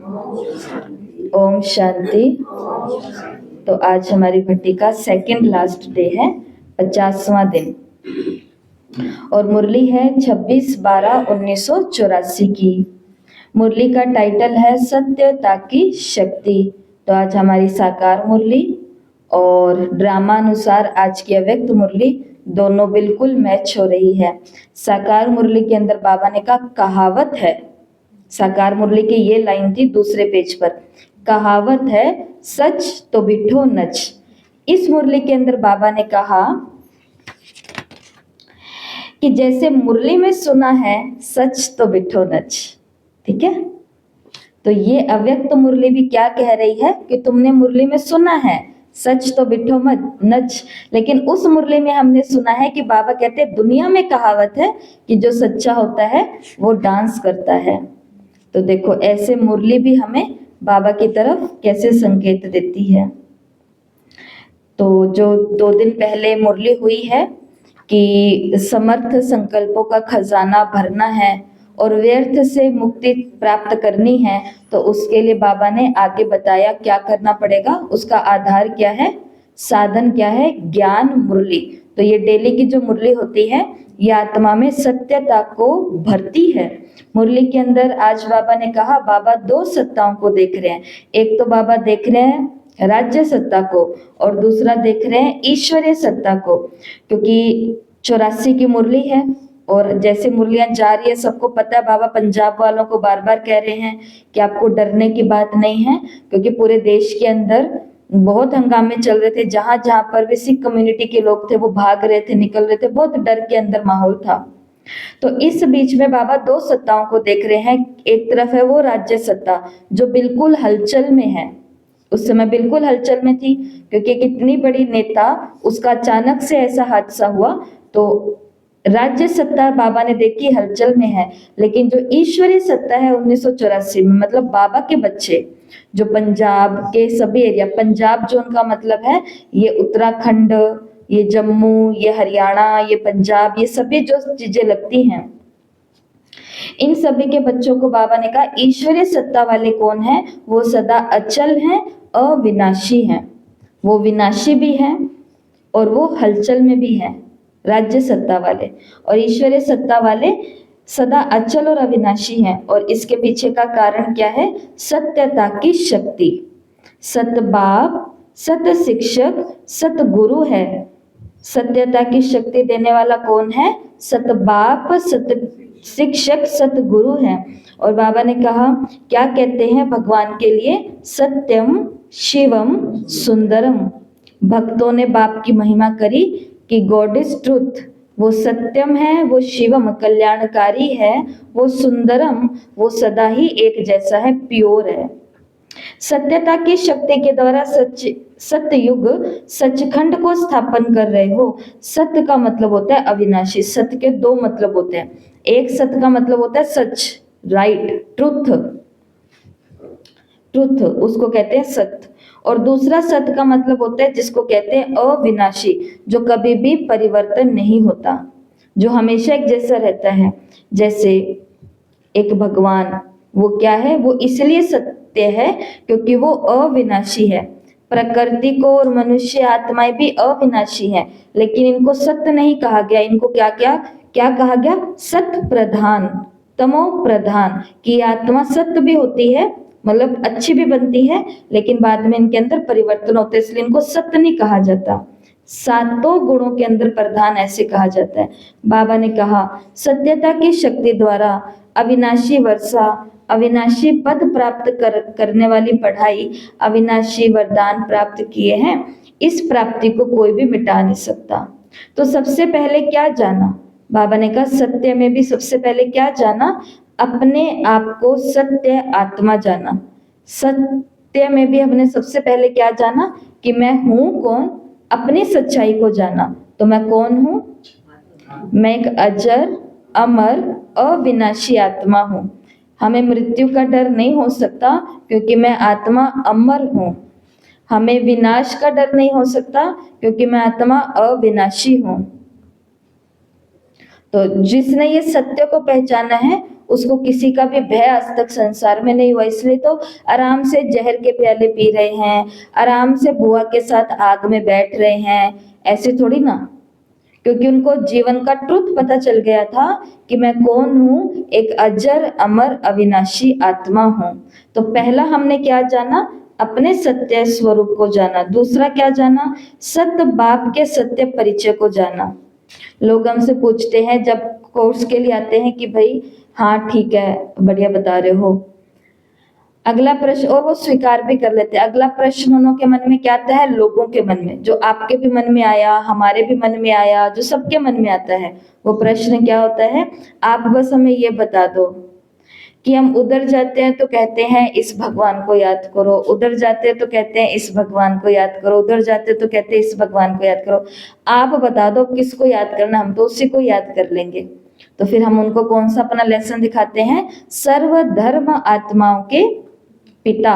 ओम शांति। तो आज हमारी भट्टी का सेकंड लास्ट डे है, 50वां दिन, और मुरली है 26/12/1984 की। मुरली का टाइटल है सत्यता की शक्ति। तो आज हमारी साकार मुरली और ड्रामानुसार आज की अव्यक्त मुरली दोनों बिल्कुल मैच हो रही है। साकार मुरली के अंदर बाबा ने कहा कहावत है, साकार मुरली की ये लाइन थी दूसरे पेज पर, कहावत है सच तो बिठो नच। इस मुरली के अंदर बाबा ने कहा कि जैसे मुरली में सुना है सच तो बिठो नच, ठीक है। तो ये अव्यक्त मुरली भी क्या कह रही है कि तुमने मुरली में सुना है सच तो बिठो मत नच, लेकिन उस मुरली में हमने सुना है कि बाबा कहते हैं दुनिया में कहावत है कि जो सच्चा होता है वो डांस करता है। तो देखो ऐसे मुरली भी हमें बाबा की तरफ कैसे संकेत देती है। तो जो 2 दिन पहले मुरली हुई है कि समर्थ संकल्पों का खजाना भरना है और व्यर्थ से मुक्ति प्राप्त करनी है, तो उसके लिए बाबा ने आगे बताया क्या करना पड़ेगा, उसका आधार क्या है, साधन क्या है, ज्ञान मुरली। तो ये डेली की जो मुरली होती है ये आत्मा में सत्यता को भरती है। मुरली के अंदर आज बाबा ने कहा बाबा 2 सत्ताओं को देख रहे हैं। एक तो बाबा देख रहे हैं राज्य सत्ता को और दूसरा देख रहे हैं ईश्वरीय सत्ता को, क्योंकि 84 की मुरली है और जैसे मुरलियां जा रही है सबको पता है। बाबा पंजाब वालों को बार बार कह रहे हैं कि आपको डरने की बात नहीं है, क्योंकि पूरे देश के अंदर बहुत हंगामे चल रहे थे। जहां जहां पर भी सिख कम्युनिटी के लोग थे वो भाग रहे थे, निकल रहे थे, बहुत डर के अंदर माहौल था। तो इस बीच में बाबा 2 सत्ताओं को देख रहे हैं। एक तरफ है वो राज्य सत्ता जो बिल्कुल हलचल में है, उस समय बिल्कुल हलचल में थी, क्योंकि कितनी बड़ी नेता उसका अचानक से ऐसा हादसा हुआ। तो राज्य सत्ता बाबा ने देखी हलचल में है, लेकिन जो ईश्वरीय सत्ता है 1984 में, मतलब बाबा के बच्चे जो पंजाब के सभी एरिया, पंजाब जोन का मतलब है ये उत्तराखंड, ये जम्मू, ये हरियाणा, ये पंजाब, ये सभी जो चीजें लगती हैं, इन सभी के बच्चों को बाबा ने कहा ईश्वरीय सत्ता वाले कौन है, वो सदा अचल हैं, अविनाशी हैं। वो विनाशी भी हैं और वो हलचल में भी हैं, राज्य सत्ता वाले। और ईश्वरीय सत्ता वाले सदा अचल और अविनाशी हैं। और इसके पीछे का कारण क्या है, सत्यता की शक्ति। सत बाप, सत शिक्षक, सत गुरु है। सत्यता की शक्ति देने वाला कौन है, सत बाप, सत शिक्षक, सत गुरु है। और बाबा ने कहा क्या कहते हैं भगवान के लिए, सत्यम शिवम सुंदरम। भक्तों ने बाप की महिमा करी कि गॉड इज ट्रुथ, वो सत्यम है, वो शिवम कल्याणकारी है, वो सुंदरम वो सदा ही एक जैसा है, प्योर है। सत्यता की शक्ति के द्वारा सत्ययुग सचखंड को स्थापन कर रहे हो। सत्य का मतलब होता है अविनाशी। सत्य के 2 मतलब होते हैं। एक सत्य का मतलब होता है सच, राइट, ट्रुथ, ट्रुथ उसको कहते हैं सत्य। और दूसरा सत्य का मतलब होता है जिसको कहते हैं अविनाशी, जो कभी भी परिवर्तन नहीं होता, जो हमेशा एक जैसा रहता है। जैसे एक भगवान, वो क्या है, वो इसलिए सत्य है क्योंकि वो अविनाशी है। प्रकृति को और मनुष्य आत्माएं भी अविनाशी है, लेकिन इनको सत्य नहीं कहा गया। इनको क्या क्या क्या कहा गया, सत्य प्रधान, तमो प्रधान। की आत्मा सत्य भी होती है, मतलब अच्छी भी बनती है, लेकिन बाद में इनके अंदर परिवर्तन होते हैं, इसलिए इनको सत्य नहीं कहा जाता। 7 गुणों के अंदर प्रधान ऐसे कहा जाता है। बाबा ने कहा सत्यता की शक्ति द्वारा अविनाशी वर्षा, अविनाशी पद प्राप्त करने वाली पढ़ाई, अविनाशी वरदान प्राप्त किए हैं। इस प्राप्ति को कोई भी मिटा नहीं सकता। तो सबसे पहले क्या जाना, बाबा ने कहा सत्य में भी सबसे पहले क्या जाना, अपने आप को सत्य आत्मा जाना। सत्य में भी हमने सबसे पहले क्या जाना कि मैं हूं कौन, अपनी सच्चाई को जाना। तो मैं कौन हूं, मैं एक अजर अमर अविनाशी आत्मा हूं। हमें मृत्यु का डर नहीं हो सकता क्योंकि मैं आत्मा अमर हूं। हमें विनाश का डर नहीं हो सकता क्योंकि मैं आत्मा अविनाशी हूं। तो जिसने ये सत्य को पहचाना है उसको किसी का भी भय आज तक संसार में नहीं हुआ, इसलिए तो आराम से जहर के प्याले पी रहे हैं, आराम से बुआ के साथ आग में बैठ रहे हैं, ऐसे थोड़ी ना, क्योंकि उनको जीवन का ट्रुथ पता चल गया था कि मैं कौन हूँ, एक अजर अमर अविनाशी आत्मा हूँ। तो पहला हमने क्या जाना, अपने सत्य स्वरूप को जाना। दूसरा क्या जाना, सत्य बाप के सत्य परिचय को जाना। लोग हमसे पूछते हैं जब कोर्स के लिए आते हैं कि भाई हाँ ठीक है, बढ़िया बता रहे हो, अगला प्रश्न, और वो स्वीकार भी कर लेते हैं। अगला प्रश्न उन्हों के मन में क्या आता है, लोगों के मन में, जो आपके भी मन में आया, हमारे भी मन में आया, जो सबके मन में आता है, वो प्रश्न क्या होता है, आप बस हमें ये बता दो कि हम उधर जाते हैं तो कहते हैं इस भगवान को याद करो, उधर जाते हैं तो कहते हैं इस भगवान को याद करो, उधर जाते हैं तो कहते हैं इस भगवान को याद करो। आप बता दो किसको याद करना, हम तो उसी को याद कर लेंगे। तो फिर हम उनको कौन सा अपना लेसन दिखाते हैं, सर्वधर्म आत्माओं के पिता,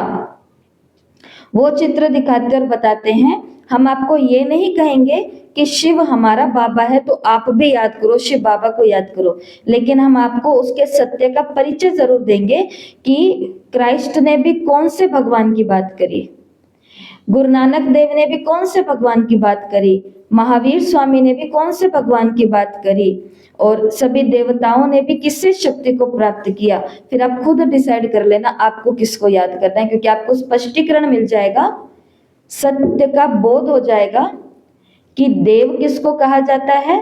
वो चित्र दिखाते और बताते हैं हम आपको ये नहीं कहेंगे कि शिव हमारा बाबा है तो आप भी याद करो, शिव बाबा को याद करो, लेकिन हम आपको उसके सत्य का परिचय जरूर देंगे कि क्राइस्ट ने भी कौन से भगवान की बात करी, गुरु नानक देव ने भी कौन से भगवान की बात करी, महावीर स्वामी ने भी कौन से भगवान की बात करी, और सभी देवताओं ने भी किससे शक्ति को प्राप्त किया। फिर आप खुद डिसाइड कर लेना आपको किसको याद करना है, क्योंकि आपको स्पष्टीकरण मिल जाएगा, सत्य का बोध हो जाएगा कि देव किसको कहा जाता है,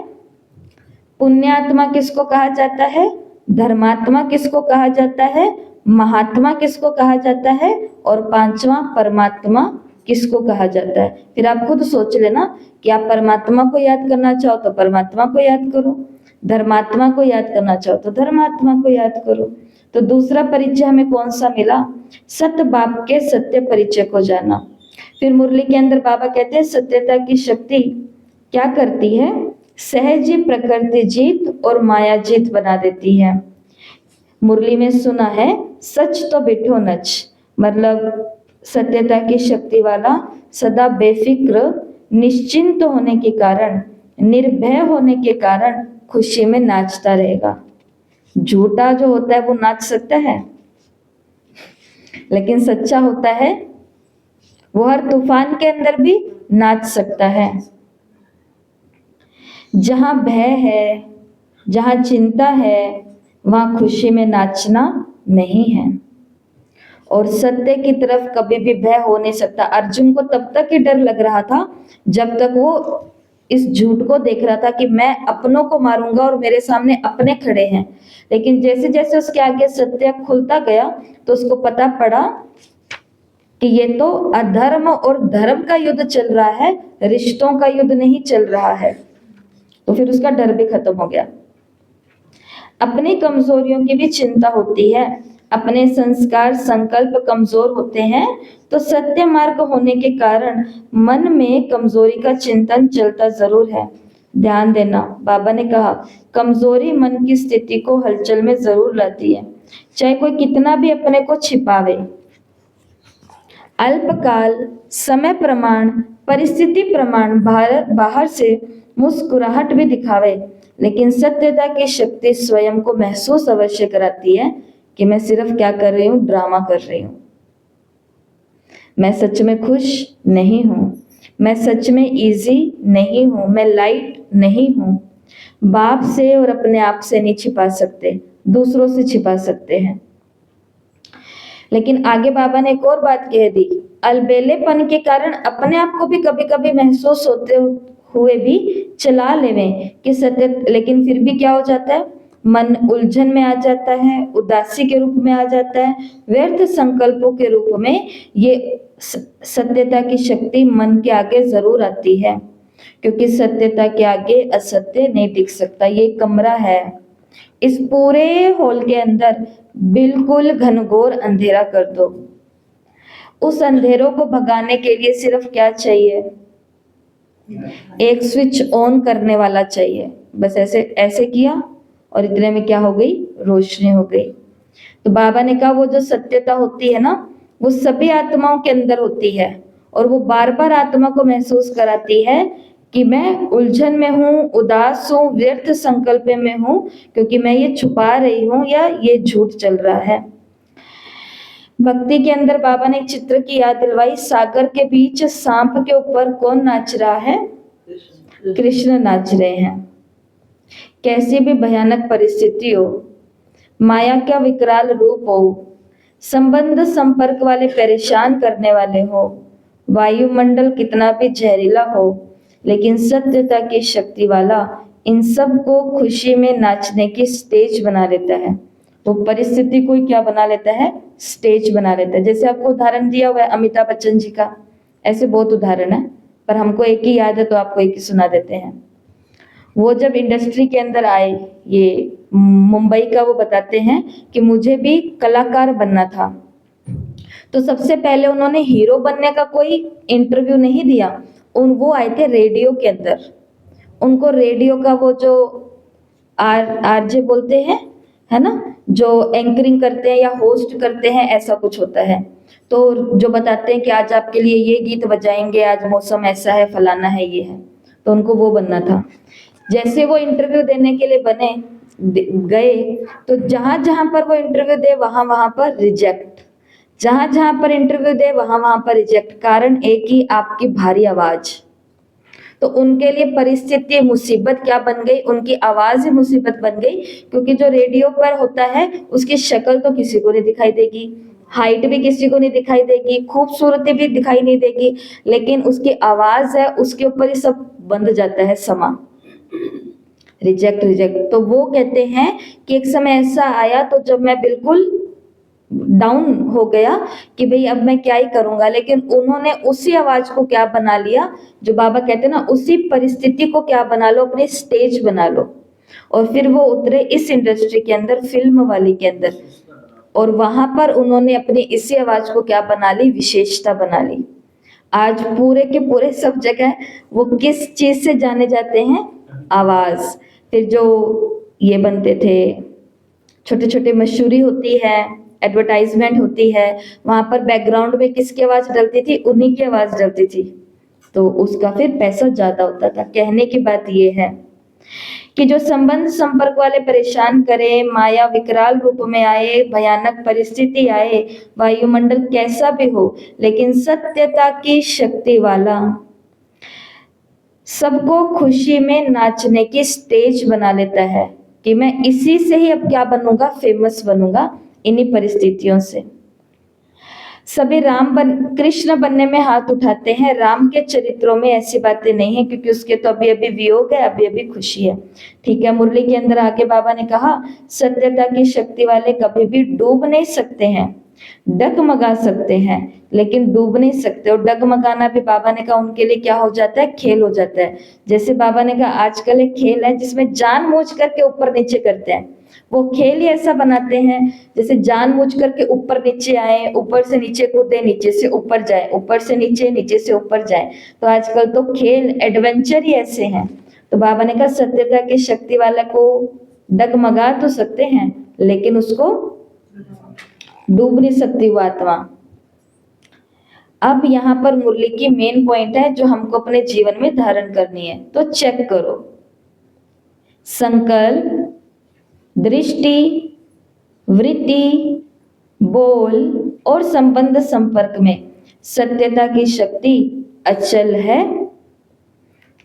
पुण्यात्मा किसको कहा जाता है, धर्मात्मा किसको कहा जाता है, महात्मा किसको कहा जाता है, और पांचवा परमात्मा किसको कहा जाता है। फिर आप खुद सोच लेना कि आप परमात्मा को याद करना चाहो तो परमात्मा को याद करो, धर्मात्मा को याद करना चाहो तो धर्मात्मा को याद करो। तो दूसरा परिचय हमें कौन सा मिला, सत्य बाप के सत्य परिचय को जाना। फिर मुरली के अंदर बाबा कहते हैं सत्यता की शक्ति क्या करती है, सहज प्रकृति जीत और माया जीत बना देती है। मुरली में सुना है सच तो बिठो नच, मतलब सत्यता की शक्ति वाला सदा बेफिक्र निश्चिंत होने के कारण, निर्भय होने के कारण खुशी में नाचता रहेगा। झूठा जो होता है वो नाच सकता है, लेकिन सच्चा होता है वो हर तूफान के अंदर भी नाच सकता है। जहां भय है, जहां चिंता है, वहां खुशी में नाचना नहीं है। और सत्य की तरफ कभी भी भय हो नहीं सकता। अर्जुन को तब तक ही डर लग रहा था जब तक वो इस झूठ को देख रहा था कि मैं अपनों को मारूंगा और मेरे सामने अपने खड़े हैं, लेकिन जैसे जैसे उसके आगे सत्य खुलता गया तो उसको पता पड़ा कि ये तो अधर्म और धर्म का युद्ध चल रहा है, रिश्तों का युद्ध नहीं चल रहा है। तो फिर उसका डर भी खत्म हो गया। अपनी कमजोरियों की भी चिंता होती है, अपने संस्कार संकल्प कमजोर होते हैं तो सत्य मार्ग होने के कारण मन में कमजोरी का चिंतन चलता जरूर है। ध्यान देना, बाबा ने कहा कमजोरी मन की स्थिति को हलचल में जरूर लाती है, चाहे कोई कितना भी अपने को छिपावे। अल्पकाल, समय प्रमाण, परिस्थिति प्रमाण बाहर से मुस्कुराहट भी दिखावे, लेकिन सत्यता की शक्ति स्वयं को महसूस अवश्य कराती है कि मैं सिर्फ क्या कर रही हूँ, ड्रामा कर रही हूँ। मैं सच में खुश नहीं हूँ, मैं सच में इजी नहीं हूँ, मैं लाइट नहीं हूँ। बाप से और अपने आप से नहीं छिपा सकते, दूसरों से छिपा सकते हैं। लेकिन आगे बाबा ने एक और बात कह दी, अलबेलेपन के कारण अपने आप को भी कभी कभी महसूस होते हुए भी चला लेवें कि सत्य, लेकिन फिर भी क्या हो जाता है, मन उलझन में आ जाता है, उदासी के रूप में आ जाता है, व्यर्थ संकल्पों के रूप में। ये सत्यता की शक्ति मन के आगे जरूर आती है, क्योंकि सत्यता के आगे असत्य नहीं दिख सकता। ये कमरा है, इस पूरे हॉल के अंदर बिल्कुल घनघोर अंधेरा कर दो। उस अंधेरों को भगाने के लिए सिर्फ क्या चाहिए, एक स्विच ऑन करने वाला चाहिए। बस ऐसे ऐसे किया और इतने में क्या हो गई, रोशनी हो गई। तो बाबा ने कहा वो जो सत्यता होती है ना, वो सभी आत्माओं के अंदर होती है और वो बार बार आत्मा को महसूस कराती है कि मैं उलझन में हूँ, उदास हूँ, व्यर्थ संकल्प में हूँ, क्योंकि मैं ये छुपा रही हूँ या ये झूठ चल रहा है। भक्ति के अंदर बाबा ने एक चित्र की याद दिलवाई, सागर के बीच सांप के ऊपर कौन नाच रहा है? कृष्ण नाच रहे हैं। कैसी भी भयानक परिस्थिति हो, माया का विकराल रूप हो, संबंध संपर्क वाले परेशान करने वाले हो, वायुमंडल कितना भी जहरीला हो, लेकिन सत्यता की शक्ति वाला इन सब को खुशी में नाचने की स्टेज बना लेता है। वो परिस्थिति को क्या बना लेता है? स्टेज बना लेता है। जैसे आपको उदाहरण दिया हुआ है अमिताभ बच्चन जी का, ऐसे बहुत उदाहरण है, पर हमको एक ही याद है तो आपको एक ही सुना देते हैं। वो जब इंडस्ट्री के अंदर आए, ये मुंबई का, वो बताते हैं कि मुझे भी कलाकार बनना था, तो सबसे पहले उन्होंने हीरो बनने का कोई इंटरव्यू नहीं दिया, वो आए थे रेडियो के अंदर। उनको रेडियो का वो जो आरजे बोलते हैं, है ना, जो एंकरिंग करते हैं या होस्ट करते हैं, ऐसा कुछ होता है, तो जो बताते हैं कि आज आपके लिए ये गीत बजाएंगे, आज मौसम ऐसा है, फलाना है, ये है, तो उनको वो बनना था। जैसे वो इंटरव्यू देने के लिए गए, तो जहां जहां पर वो इंटरव्यू दे वहां वहां पर रिजेक्ट, जहां जहां पर इंटरव्यू दे वहां वहां पर रिजेक्ट। कारण एक ही, आपकी भारी आवाज। तो उनके लिए परिस्थिति मुसीबत क्या बन गई? उनकी आवाज ही मुसीबत बन गई, क्योंकि जो रेडियो पर होता है उसकी शक्ल तो किसी को नहीं दिखाई देगी, हाइट भी किसी को नहीं दिखाई देगी, खूबसूरती भी दिखाई नहीं देगी, लेकिन उसकी आवाज है, उसके ऊपर ही सब बंध जाता है समा। Reject reject. तो वो कहते हैं कि एक समय ऐसा आया तो जब मैं बिल्कुल डाउन हो गया कि भाई अब मैं क्या ही करूंगा, लेकिन उन्होंने उसी आवाज को क्या बना लिया, जो बाबा कहते हैं ना, उसी परिस्थिति को क्या बना लो, अपनी स्टेज बना लो। और फिर वो उतरे इस इंडस्ट्री के अंदर, फिल्म वाली के अंदर, और वहां पर उन्होंने अपनी इसी आवाज को क्या बना ली? विशेषता बना ली। आज पूरे के पूरे सब जगह वो किस चीज से जाने जाते हैं? आवाज। फिर जो ये बनते थे, छोटे छोटे मशहूरी होती है, एडवर्टाइजमेंट होती है, वहां पर बैकग्राउंड में किसकी आवाज डलती थी? उन्हीं की आवाज डलती थी, तो उसका फिर पैसा ज्यादा होता था। कहने की बात ये है कि जो संबंध संपर्क वाले परेशान करे, माया विकराल रूप में आए, भयानक परिस्थिति आए, वायुमंडल कैसा भी हो, लेकिन सत्यता की शक्ति वाला सबको खुशी में नाचने की स्टेज बना लेता है कि मैं इसी से ही अब क्या बनूंगा? फेमस बनूंगा, इन्हीं परिस्थितियों से। सभी कृष्ण बनने में हाथ उठाते हैं। राम के चरित्रों में ऐसी बातें नहीं है, क्योंकि उसके तो अभी अभी वियोग है, अभी अभी खुशी है। ठीक है, मुरली के अंदर आके बाबा ने कहा, सत्यता की शक्ति वाले कभी भी डूब नहीं सकते हैं, डगमगा सकते हैं लेकिन डूब नहीं सकते। और डगमगाना भी बाबा ने कहा उनके लिए क्या हो जाता है? खेल हो जाता है। जैसे बाबा ने कहा आजकल एक खेल है जिसमें जानबूझ करके ऊपर नीचे करते हैं, वो खेल ही ऐसा बनाते हैं जैसे जानबूझ करके ऊपर नीचे आए, ऊपर से नीचे कूदे, नीचे से ऊपर जाए, ऊपर से नीचे, नीचे से ऊपर जाए। तो आजकल तो खेल एडवेंचर ही ऐसे हैं। तो बाबा ने कहा सत्यता की शक्ति वाला को डगमगा तो सकते हैं, लेकिन उसको डूब नहीं सकती वो आत्मा। अब यहाँ पर मुरली की मेन पॉइंट है जो हमको अपने जीवन में धारण करनी है, तो चेक करो। संकल्प, दृष्टि, वृत्ति, बोल और संबंध संपर्क में सत्यता की शक्ति अचल है।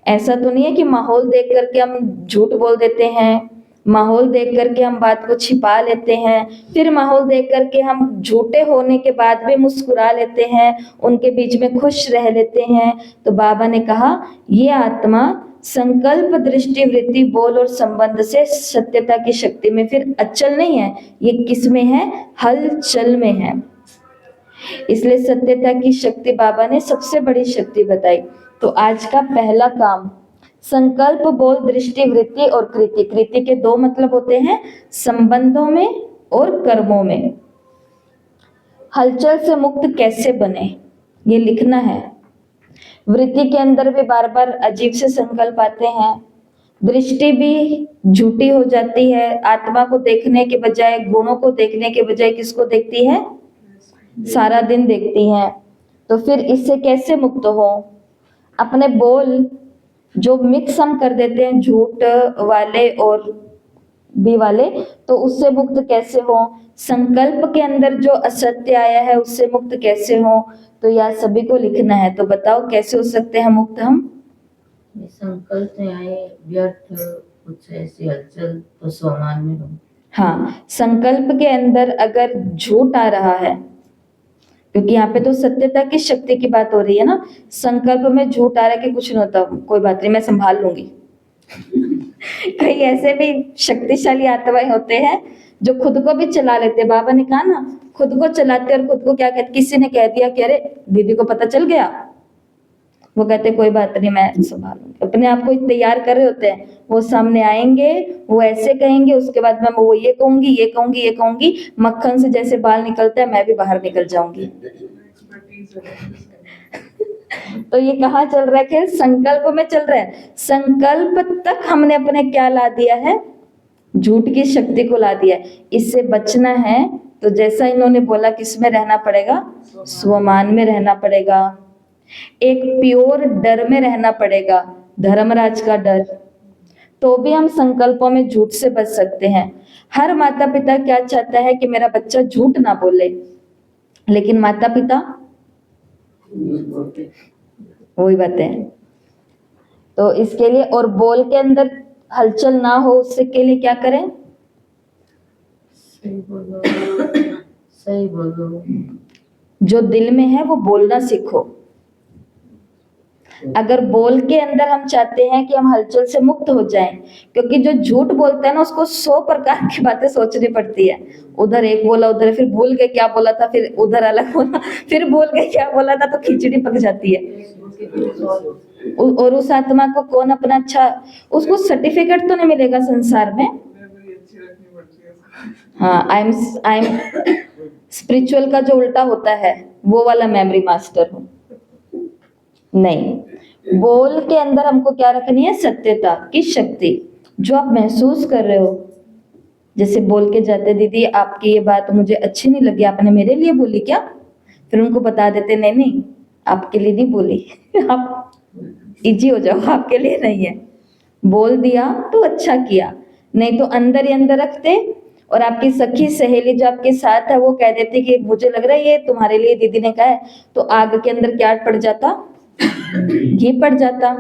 ऐसा तो नहीं है कि माहौल देख करके हम झूठ बोल देते हैं, माहौल देख करके हम बात को छिपा लेते हैं, फिर माहौल देख करके हम झूठे होने के बाद भी मुस्कुरा लेते हैं, उनके बीच में खुश रह लेते हैं। तो बाबा ने कहा ये आत्मा संकल्प, दृष्टि, वृत्ति, बोल और संबंध से सत्यता की शक्ति में फिर अचल नहीं है, ये किस में है? हलचल में है। इसलिए सत्यता की शक्ति बाबा ने सबसे बड़ी शक्ति बताई। तो आज का पहला काम, संकल्प, बोल, दृष्टि, वृत्ति और कृति। कृति के दो मतलब होते हैं, संबंधों में और कर्मों में। हलचल से मुक्त कैसे बने ये लिखना है। वृत्ति के अंदर भी बार बार अजीब से संकल्प आते हैं। दृष्टि भी झूठी हो जाती है, आत्मा को देखने के बजाय, गुणों को देखने के बजाय किसको देखती है? सारा दिन देखती है। तो फिर इससे कैसे मुक्त हो? अपने बोल जो मिक्स हम कर देते हैं झूठ वाले और बी वाले, तो उससे मुक्त कैसे हो? संकल्प के अंदर जो असत्य आया है उससे मुक्त कैसे हो? तो यह सभी को लिखना है। तो बताओ कैसे हो सकते हैं मुक्त हम? संकल्प से आए व्यर्थ कुछ ऐसी हलचल तो स्वमान में हो। हाँ, संकल्प के अंदर अगर झूठ आ रहा है, क्योंकि यहाँ पे तो सत्यता की शक्ति की बात हो रही है ना, संकल्प में झूठ आ रहा है कि कुछ नहीं होता, कोई बात नहीं, मैं संभाल लूंगी। कई ऐसे भी शक्तिशाली आत्माएं होते हैं जो खुद को भी चला लेते हैं। बाबा ने कहा ना, खुद को चलाते और खुद को क्या कहते, किसी ने कह दिया कि अरे दीदी को पता चल गया, वो कहते कोई बात नहीं मैं संभालूंगी। अपने आप को तैयार कर रहे होते हैं, वो सामने आएंगे, वो ऐसे कहेंगे, उसके बाद मैं वो ये कहूंगी, ये कहूंगी, ये कहूंगी, मक्खन से जैसे बाल निकलता है मैं भी बाहर निकल जाऊंगी। तो ये कहाँ चल रहा है? कि संकल्प में चल रहा है। संकल्प तक हमने अपने क्या ला दिया है? झूठ की शक्ति को ला दिया है। इससे बचना है तो जैसा इन्होंने बोला, किसमें रहना पड़ेगा? स्वमान में रहना पड़ेगा। एक प्योर डर में रहना पड़ेगा, धर्मराज का डर। तो भी हम संकल्पों में झूठ से बच सकते हैं। हर माता पिता क्या चाहता है कि मेरा बच्चा झूठ ना बोले, लेकिन माता पिता वही बात है। तो इसके लिए, और बोल के अंदर हलचल ना हो उससे के लिए क्या करें? सही बोलो, सही बोलो। जो दिल में है वो बोलना सीखो। अगर बोल के अंदर हम चाहते हैं कि हम हलचल से मुक्त हो जाएं, क्योंकि जो झूठ बोलता है ना उसको 100 प्रकार की बातें सोचनी पड़ती है। उधर एक बोला, उधर फिर भूल गए क्या बोला था, फिर उधर अलग बोला, फिर भूल गए क्या बोला था, तो खिचड़ी पक जाती है। और उस आत्मा को कौन अपना अच्छा, उसको सर्टिफिकेट तो नहीं मिलेगा संसार में। हाँ, आई एम स्पिरिचुअल का जो उल्टा होता है वो वाला मेमोरी मास्टर हूँ। नहीं, बोल के अंदर हमको क्या रखनी है? सत्यता की शक्ति। जो आप महसूस कर रहे हो, जैसे बोल के जाते, दीदी आपकी ये बात मुझे अच्छी नहीं लगी, आपने मेरे लिए बोली क्या? फिर उनको बता देते नहीं नहीं आपके लिए नहीं बोली। आप इजी हो जाओ, आपके लिए नहीं है। बोल दिया तो अच्छा किया, नहीं तो अंदर ही अंदर रखते। और आपकी सखी सहेली जो आपके साथ है वो कह देती कि मुझे लग रहा है ये तुम्हारे लिए दीदी ने कहा है, तो आग के अंदर क्या पड़ जाता? घी पड़ जाता।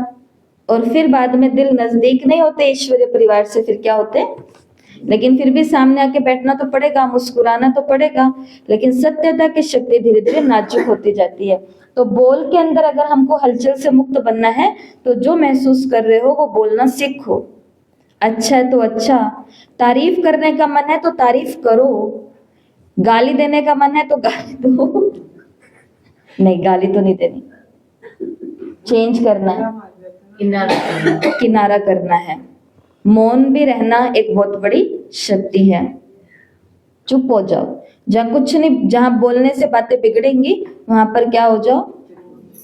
और फिर बाद में दिल नजदीक नहीं होते ईश्वरीय परिवार से, फिर क्या होते? लेकिन फिर भी सामने आके बैठना तो पड़ेगा, मुस्कुराना तो पड़ेगा, लेकिन सत्यता की शक्ति धीरे धीरे नाजुक होती जाती है। तो बोल के अंदर अगर हमको हलचल से मुक्त बनना है तो जो महसूस कर रहे हो वो बोलना सीखो। अच्छा है तो अच्छा, तारीफ करने का मन है तो तारीफ करो, गाली देने का मन है तो गाली दो। नहीं, गाली तो नहीं देनी, चेंज करना है, किनारा करना है। मौन भी रहना एक बहुत बड़ी शक्ति है। चुप हो जाओ, जहाँ कुछ नहीं, जहाँ बोलने से बातें बिगड़ेंगी वहां पर क्या हो जाओ?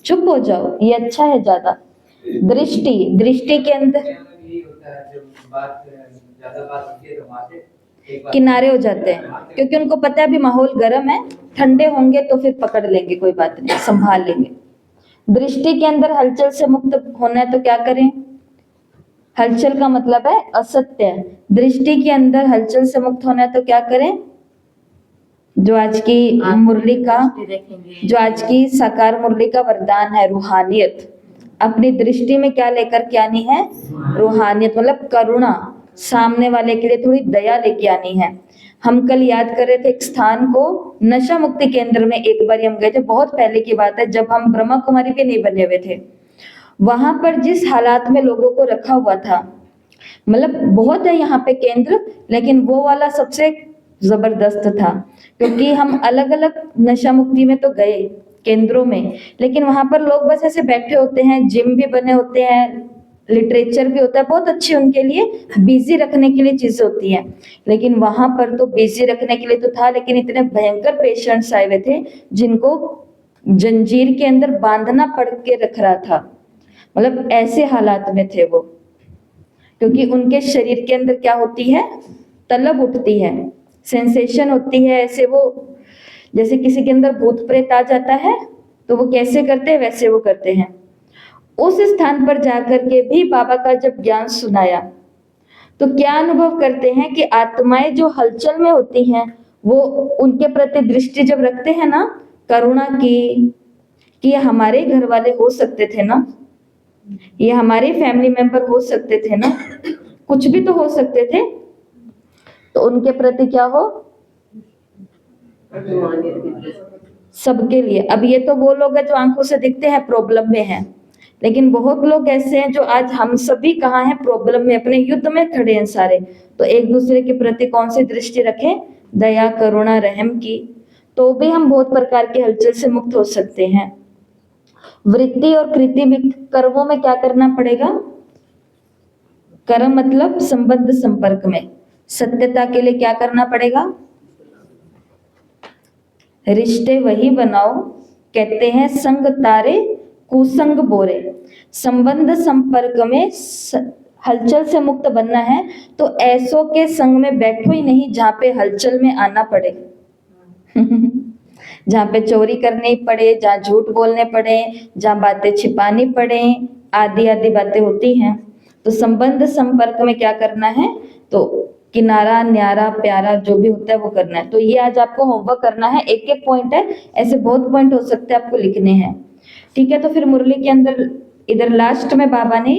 चुप हो जाओ, ये अच्छा है ज्यादा। दृष्टि, दृष्टि के अंदर किनारे हो जाते हैं, क्योंकि उनको पता है अभी माहौल गर्म है, ठंडे होंगे तो फिर पकड़ लेंगे, कोई बात नहीं, संभाल लेंगे। दृष्टि के अंदर हलचल से मुक्त होना है तो क्या करें? हलचल का मतलब है असत्य। दृष्टि के अंदर हलचल से मुक्त होना है तो क्या करें? जो आज की मुरली का, जो आज की साकार मुरली का वरदान है, रूहानियत। अपनी दृष्टि में क्या लेकर के आनी है? रूहानियत, मतलब करुणा, सामने वाले के लिए थोड़ी दया लेके आनी है। हम कल याद कर रहे थे एक स्थान को, नशा मुक्ति केंद्र में एक बार हम गए थे, बहुत पहले की बात है, जब हम ब्रह्मा कुमारी भी नहीं बने हुए थे। वहां पर जिस हालात में लोगों को रखा हुआ था, मतलब बहुत है यहाँ पे केंद्र, लेकिन वो वाला सबसे जबरदस्त था, क्योंकि हम अलग अलग नशा मुक्ति में तो गए केंद्रों में, लेकिन वहां पर लोग बस ऐसे बैठे होते हैं, जिम भी बने होते हैं, लिटरेचर भी होता है, बहुत अच्छी उनके लिए बिजी रखने के लिए चीजें होती हैं। लेकिन वहां पर तो बिजी रखने के लिए तो था, लेकिन इतने भयंकर पेशेंट्स आए हुए थे जिनको जंजीर के अंदर बांधना पड़ के रख रहा था, मतलब ऐसे हालात में थे वो। क्योंकि उनके शरीर के अंदर क्या होती है? तलब उठती है, सेंसेशन होती है, ऐसे वो जैसे किसी के अंदर भूत प्रेत आ जाता है तो वो कैसे करते हैं, वैसे वो करते हैं। उस स्थान पर जाकर के भी बाबा का जब ज्ञान सुनाया तो क्या अनुभव करते हैं कि आत्माएं जो हलचल में होती हैं वो उनके प्रति दृष्टि जब रखते हैं ना करुणा की कि ये हमारे घर वाले हो सकते थे ना, ये हमारे फैमिली मेंबर हो सकते थे ना, कुछ भी तो हो सकते थे, तो उनके प्रति क्या हो सबके लिए। अब ये तो वो लोग हैं जो आंखों से दिखते हैं प्रॉब्लम में हैं, लेकिन बहुत लोग ऐसे हैं जो आज हम सभी कहाँ हैं प्रॉब्लम में, अपने युद्ध में खड़े हैं सारे, तो एक दूसरे के प्रति कौन सी दृष्टि रखें, दया करुणा रहम की, तो भी हम बहुत प्रकार के हलचल से मुक्त हो सकते हैं। वृत्ति और कृति में कर्मों में क्या करना पड़ेगा, कर्म मतलब संबंध संपर्क में, सत्यता के लिए क्या करना पड़ेगा, रिश्ते वही बनाओ, कहते हैं संग तारे कुसंग बोरे। संबंध संपर्क में हलचल से मुक्त बनना है तो ऐसों के संग में बैठो ही नहीं जहां पे हलचल में आना पड़े जहां पे चोरी करनी पड़े, जहां झूठ बोलने पड़े, जहां बातें छिपानी पड़े, आदि आदि बातें होती हैं। तो संबंध संपर्क में क्या करना है, तो किनारा न्यारा प्यारा जो भी होता है वो करना है। तो ये आज आपको होमवर्क करना है, एक एक पॉइंट है, ऐसे बहुत पॉइंट हो सकते हैं आपको लिखने हैं, ठीक है। तो फिर मुरली के अंदर इधर लास्ट में बाबा ने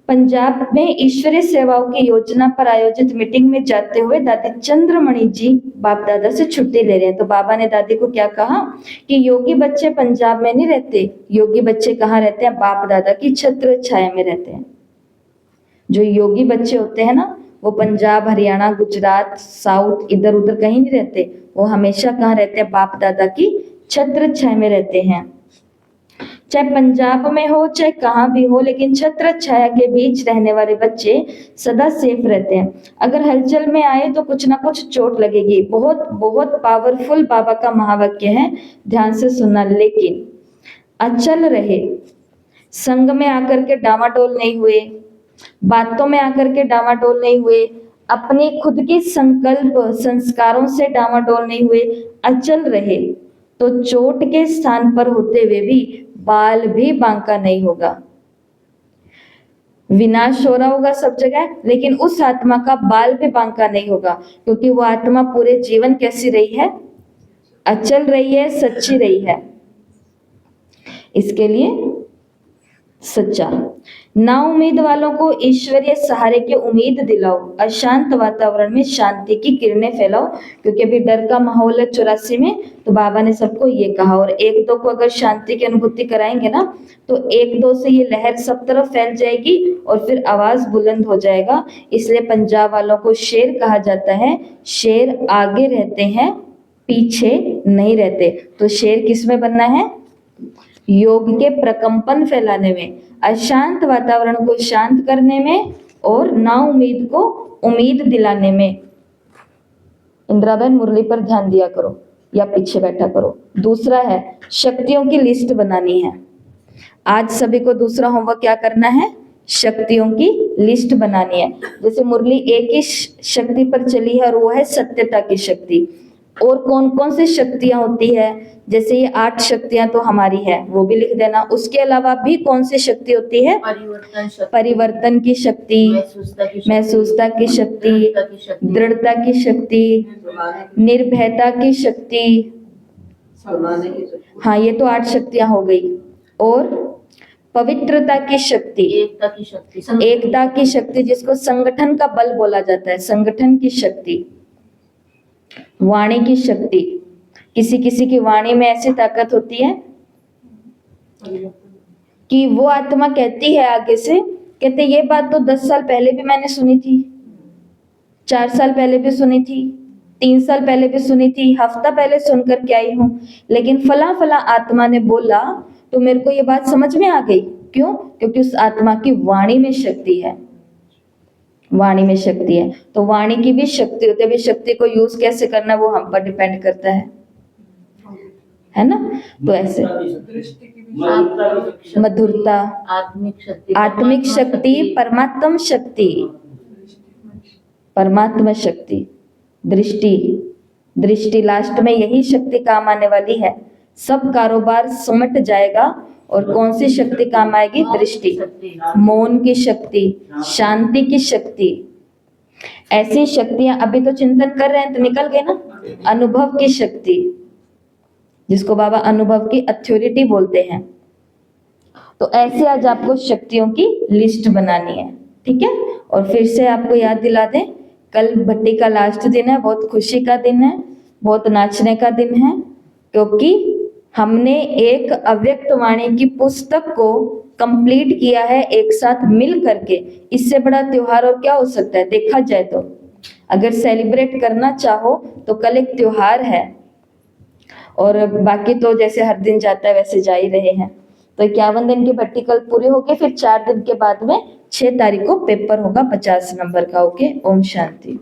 पंजाब में ईश्वरीय सेवाओं की योजना पर आयोजित मीटिंग में जाते हुए दादी चंद्रमणि जी बाप दादा से छुट्टी ले रहे हैं। तो बाबा ने दादी को क्या कहा कि योगी बच्चे पंजाब में नहीं रहते, योगी बच्चे कहाँ रहते हैं, बाप दादा की छत्र छाया में रहते हैं। जो योगी बच्चे होते हैं ना वो पंजाब हरियाणा गुजरात साउथ इधर उधर कहीं नहीं रहते, वो हमेशा कहाँ रहते हैं, बाप दादा की छत्र छाया में रहते हैं। चाहे पंजाब में हो चाहे कहाँ भी हो, लेकिन छत्र छाया के बीच रहने वाले बच्चे सदा सेफ रहते हैं। अगर हलचल में आए तो कुछ ना कुछ चोट लगेगी। बहुत बहुत पावरफुल बाबा का महावाक्य है, ध्यान से सुनना। लेकिन अचल रहे, संग में आकर के डामाडोल नहीं हुए, बातों में आकर के डामाडोल नहीं हुए, अपने खुद के संकल्प संस्कारों से डामाडोल नहीं हुए, अचल रहे तो चोट के स्थान पर होते हुए भी बाल भी बांका नहीं होगा। विनाश हो रहा होगा सब जगह, लेकिन उस आत्मा का बाल भी बांका नहीं होगा, क्योंकि वो आत्मा पूरे जीवन कैसी रही है, अचल रही है, सच्ची रही है। इसके लिए सच्चा ना उम्मीद वालों को ईश्वरीय सहारे की उम्मीद दिलाओ, अशांत वातावरण में शांति की किरणें फैलाओ, क्योंकि अभी डर का माहौल है 84 में, तो बाबा ने सबको ये कहा। और एक दो को अगर शांति की अनुभूति कराएंगे ना तो एक दो से ये लहर सब तरफ फैल जाएगी और फिर आवाज बुलंद हो जाएगा। इसलिए पंजाब वालों को शेर कहा जाता है, शेर आगे रहते हैं पीछे नहीं रहते। तो शेर किस में बनना है, योग के प्रकंपन फैलाने में, अशांत वातावरण को शांत करने में और ना उम्मीद को उम्मीद दिलाने में। इंदिराबेन मुरली पर ध्यान दिया करो या पीछे बैठा करो। दूसरा है शक्तियों की लिस्ट बनानी है। आज सभी को दूसरा होमवर्क क्या करना है, शक्तियों की लिस्ट बनानी है। जैसे मुरली एक ही शक्ति पर चली है और वो है सत्यता की शक्ति। और कौन कौन सी शक्तियां होती है, जैसे ये 8 शक्तियां तो हमारी है, वो भी लिख देना। उसके अलावा भी कौन सी शक्ति होती है, परिवर्तन की शक्ति, महसूसता की शक्ति, दृढ़ता की शक्ति, निर्भयता की शक्ति। हाँ ये तो 8 शक्तियां हो गई। और पवित्रता की शक्ति, एकता की शक्ति जिसको संगठन का बल बोला जाता है, संगठन की शक्ति, वाणी की शक्ति। किसी किसी की वाणी में ऐसी ताकत होती है कि वो आत्मा कहती है आगे से, कहते ये बात तो 10 साल पहले भी मैंने सुनी थी, 4 साल पहले भी सुनी थी, 3 साल पहले भी सुनी थी, हफ्ता पहले सुनकर के आई हूँ, लेकिन फला फला आत्मा ने बोला तो मेरे को ये बात समझ में आ गई। क्यों? क्योंकि उस आत्मा की वाणी में शक्ति है, वाणी में शक्ति है। तो वाणी की भी शक्ति होती है। अभी शक्ति को यूज कैसे करना वो हम पर डिपेंड करता है ना। तो ऐसे मधुरता, आत्मिक शक्ति, परमात्म शक्ति, परमात्मा शक्ति, दृष्टि, दृष्टि लास्ट में यही शक्ति काम आने वाली है। सब कारोबार सुमट जाएगा। और कौन सी शक्ति काम आएगी? दृष्टि, शक्ति, मौन की शक्ति, शांति की शक्ति। ऐसी शक्तियां अभी तो चिंतन कर रहे हैं तो निकल गए ना। अनुभव की शक्ति, जिसको बाबा अनुभव की अथॉरिटी बोलते हैं। तो ऐसे आज आपको शक्तियों की लिस्ट बनानी है, ठीक है। और फिर से आपको याद दिला दें, कल भट्टी का लास्ट दिन है, बहुत खुशी का दिन है, बहुत नाचने का दिन है, क्योंकि हमने एक अव्यक्त वाणी की पुस्तक को कंप्लीट किया है एक साथ मिल करके। इससे बड़ा त्योहार और क्या हो सकता है? देखा जाए तो अगर सेलिब्रेट करना चाहो तो कल एक त्योहार है, और बाकी तो जैसे हर दिन जाता है वैसे जा ही रहे हैं। तो 51 दिन की भट्टी कल पूरी हो गई, फिर 4 दिन के बाद में 6 तारीख को पेपर होगा 50 नंबर का। ओके, ओम शांति।